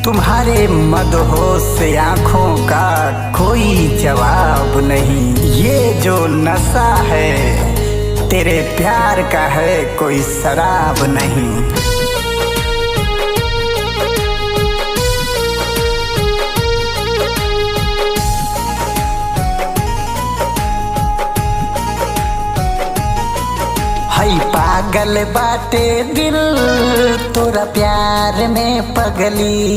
तुम्हारे मदहोश आंखों का कोई जवाब नहीं। ये जो नशा है तेरे प्यार का है, कोई शराब नहीं। हई पागल बाटे दिल तोरा प्यार में पगली,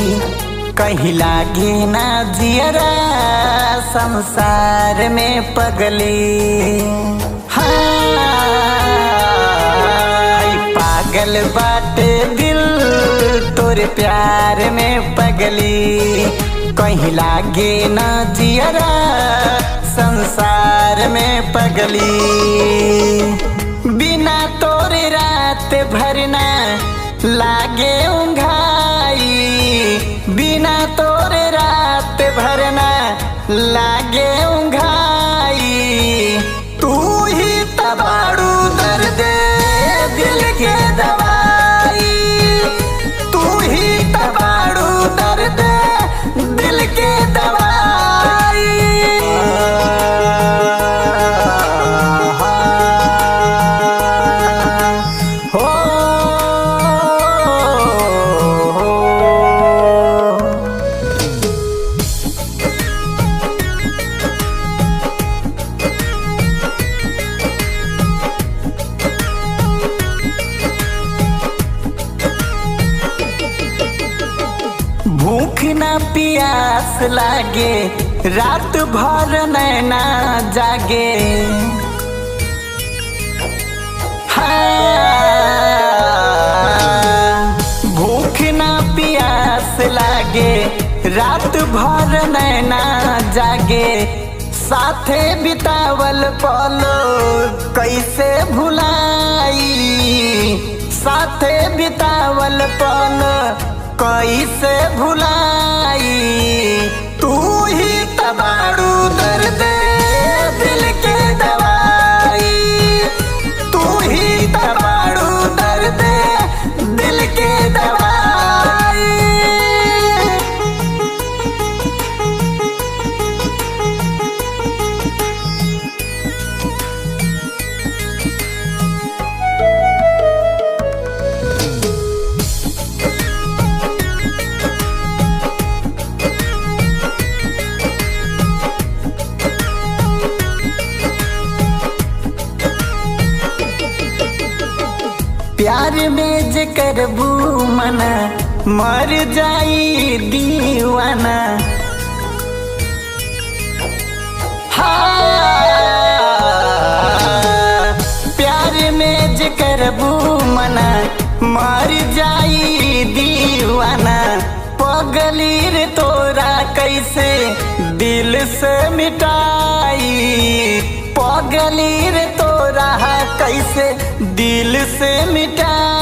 कहीं लागे ना जियरा संसार में पगली। हाँ पागल बाटे दिल तोरे प्यार में पगली, कहीं लागे ना जियरा संसार में पगली। बिना तोरे रात भरना लागे उंघाई, बिना तोरे रात भरना लागे उंघाई। तू ही तबाड़ू दर्द दिल के दवाई, तू ही तबाड़ू दर्द दिल के दवाई। भूख ना प्यास लागे रात भर नैना जागे। हाँ भूख ना प्यास लागे रात भर नैना जागे। साथे बितावल पलो कैसे भुलाई, साथे बितावल पल कैसे भुलाई। तू ही तबाड़ू दर्द दिल के दवाई, तू ही तबाड़ू दर्द दिल के दवाई। प्यार में जे करबू मना मर जाई दीवाना। हाँ प्यार में जे करबू मना मर जाई दीवाना। पगली रे तोरा कैसे दिल से मिटाई, पगली रे तोरा कैसे दिल से मिटाई।